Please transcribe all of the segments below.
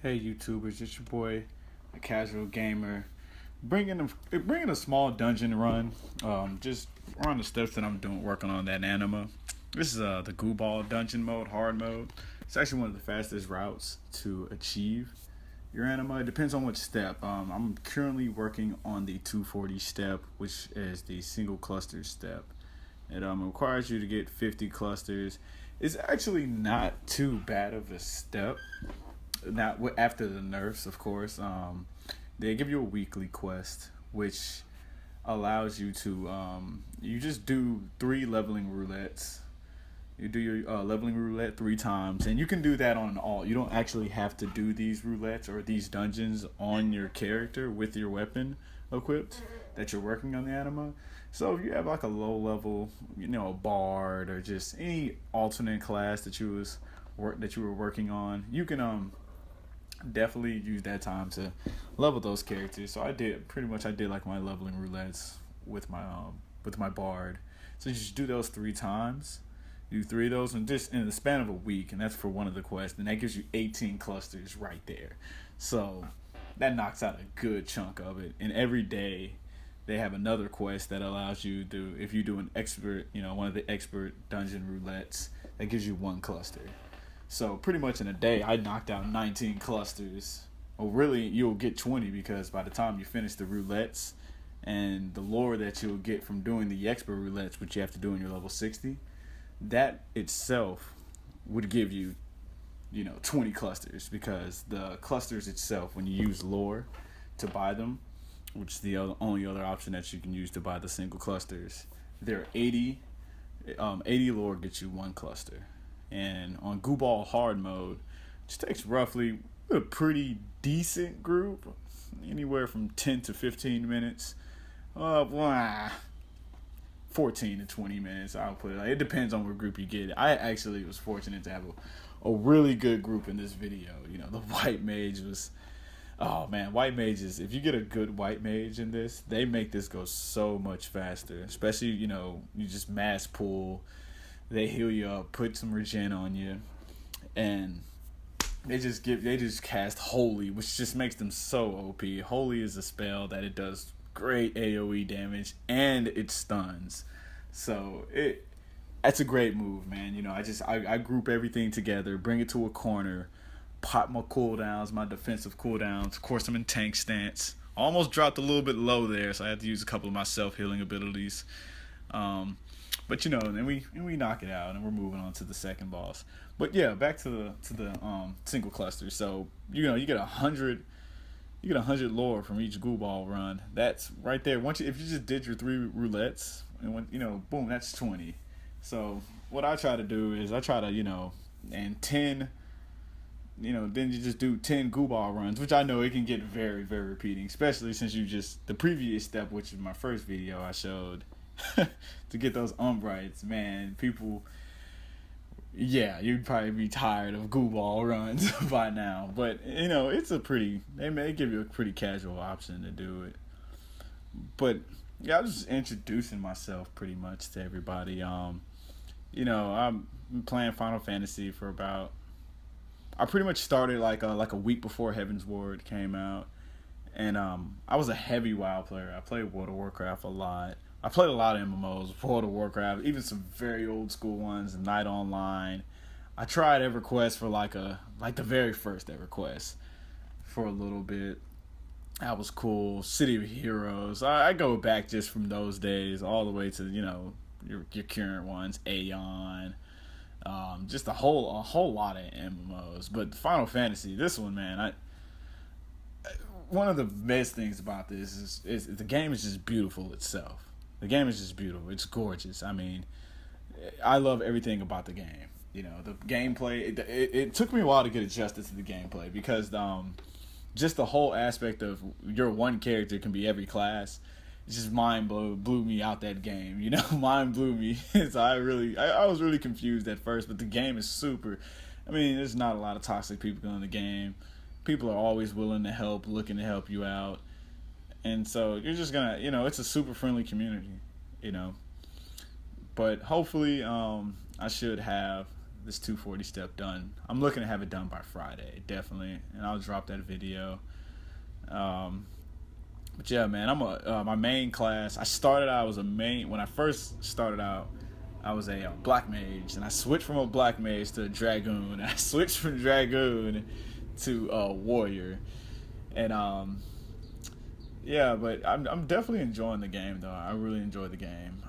Hey YouTubers, it's your boy, a casual gamer, bringing a small dungeon run. Just on the steps that I'm doing, working on that Anima. This is the Gubal dungeon mode, hard mode. It's actually one of the fastest routes to achieve your Anima. It depends on which step. I'm currently working on the 240 step, which is the single cluster step. It requires you to get 50 clusters. It's actually not too bad of a step. Not after the nerfs, of course. They give you a weekly quest, which allows you to you just do 3 leveling roulettes. You do your leveling roulette 3 times, and you can do that on an alt. You don't actually have to do these roulettes or these dungeons on your character with your weapon equipped that you're working on the anima. So if you have like a low level, a bard or just any alternate class that you were working on, you can definitely use that time to level those characters. So I did like my leveling roulettes with my bard. So you just do those 3 times. Do 3 of those in the span of a week, and that's for one of the quests, and that gives you 18 clusters right there. So that knocks out a good chunk of it. And every day they have another quest that allows you to, if you do an expert, one of the expert dungeon roulettes, that gives you 1 cluster. So pretty much in a day, I knocked out 19 clusters. Well, really, you'll get 20 because by the time you finish the roulettes and the lore that you'll get from doing the expert roulettes, which you have to do in your level 60, that itself would give you, 20 clusters, because the clusters itself, when you use lore to buy them, which is the only other option that you can use to buy the single clusters, they're 80. 80 lore gets you 1 cluster. And on Gubal hard mode, it takes roughly a pretty decent group, anywhere from 10 to 15 minutes. 14 to 20 minutes, I'll put it. It depends on what group you get. I actually was fortunate to have a really good group in this video. The white mage was... Oh man, white mages, if you get a good white mage in this, they make this go so much faster. Especially, you just mass pull. They heal you up, put some regen on you, and they just cast Holy, which just makes them so OP. Holy is a spell that it does great AoE damage and it stuns. So that's a great move, man. I group everything together, bring it to a corner, pop my cooldowns, my defensive cooldowns. Of course, I'm in tank stance. Almost dropped a little bit low there, so I had to use a couple of my self-healing abilities. But then we knock it out and we're moving on to the second boss. But yeah, back to the single cluster. So you get 100 lore from each Gubal run. That's right there. If you just did your 3 roulettes and boom, that's 20. So what I try to do is and 10. Then you just do 10 Gubal runs, which I know it can get very, very repeating, especially since the previous step, which is my first video I showed, to get those umbrites, man, people, you'd probably be tired of Gubal runs by now. But, they may give you a pretty casual option to do it. But, I was just introducing myself pretty much to everybody. I've been playing Final Fantasy for about... I pretty much started like a week before Heaven's Ward came out, and I was a heavy WoW player. I played World of Warcraft a lot. I played a lot of MMOs, World of Warcraft, even some very old school ones, Night Online. I tried EverQuest for like the very first EverQuest for a little bit. That was cool. City of Heroes. I go back just from those days all the way to your current ones, Aeon. Just a whole lot of MMOs. But Final Fantasy, this one, man, one of the best things about this is the game is just beautiful itself. The game is just beautiful. It's gorgeous. I mean, I love everything about the game. The gameplay, it took me a while to get adjusted to the gameplay, because just the whole aspect of your one character can be every class. It just blew me out that game. Mind blew me. So I was really confused at first, but the game is super. I mean, there's not a lot of toxic people in the game. People are always willing to help, looking to help you out. And so you're just gonna, it's a super friendly community, But hopefully, I should have this 240 step done. I'm looking to have it done by Friday, definitely, and I'll drop that video. But yeah, man, my main class. I started out as a main when I first started out. I was a black mage, and I switched from a black mage to a dragoon. And I switched from dragoon to warrior, and yeah, but I'm definitely enjoying the game though. I really enjoy the game.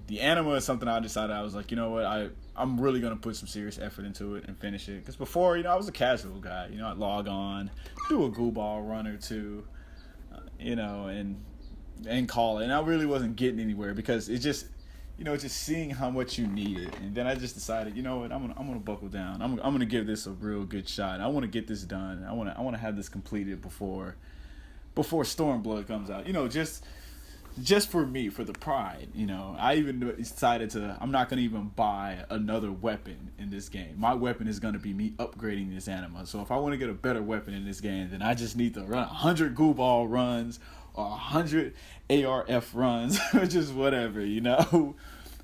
The Anima is something I decided I was like, you know what, I'm really gonna put some serious effort into it and finish it. Because before, I was a casual guy. I'd log on, do a Gubal run or two, and call it. And I really wasn't getting anywhere because it just, just seeing how much you need it. And then I just decided, you know what, I'm gonna buckle down. I'm gonna give this a real good shot. I want to get this done. I want to have this completed before Stormblood comes out. Just for me, for the pride. I even decided I'm not gonna even buy another weapon in this game. My weapon is gonna be me upgrading this Anima. So if I want to get a better weapon in this game, then I just need to run 100 Gubal runs or 100 ARF runs, or just whatever,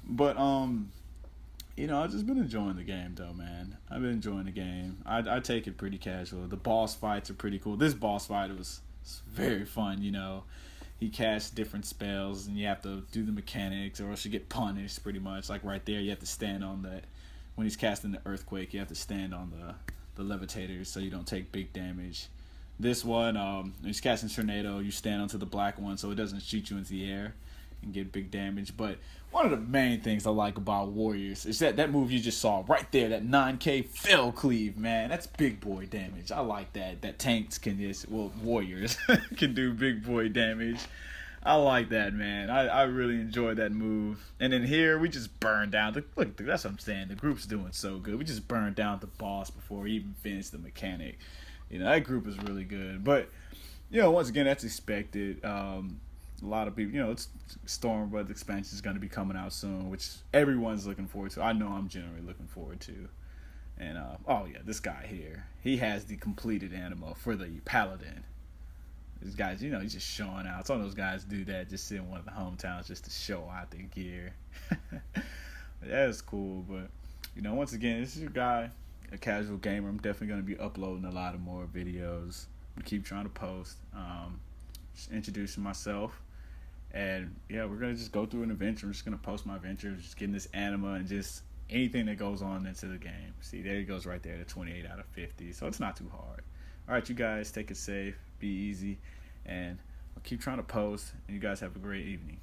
But I've just been enjoying the game though, man. I've been enjoying the game. I take it pretty casual. The boss fights are pretty cool. This boss fight was very fun, He casts different spells, and you have to do the mechanics, or else you get punished, pretty much. Like right there, you have to stand on that. When he's casting the Earthquake, you have to stand on the levitators so you don't take big damage. This one, when he's casting Tornado, you stand onto the black one so it doesn't shoot you into the air and get big damage. But one of the main things I like about Warriors is that move you just saw right there, that 9K Ffxiv, man. That's big boy damage. I like that. That tanks can Warriors can do big boy damage. I like that, man. I really enjoyed that move. And then here, we just burned down. Look, that's what I'm saying. The group's doing so good. We just burned down the boss before he even finished the mechanic. That group is really good. But, once again, that's expected. A lot of people, it's Stormblood expansion is going to be coming out soon, which everyone's looking forward to. I know I'm generally looking forward to. And, this guy here. He has the completed Anima for the Paladin. These guys, he's just showing out. Some of those guys do that, just sit in one of the hometowns just to show out their gear. That's cool, but, once again, this is your guy, a casual gamer. I'm definitely going to be uploading a lot of more videos. I'm keep trying to post. Just introducing myself. And, yeah, we're going to just go through an adventure. I'm just going to post my adventure, just getting this Anima and just anything that goes on into the game. See, there it goes right there, the 28 out of 50. So it's not too hard. All right, you guys, take it safe, be easy, and I'll keep trying to post, and you guys have a great evening.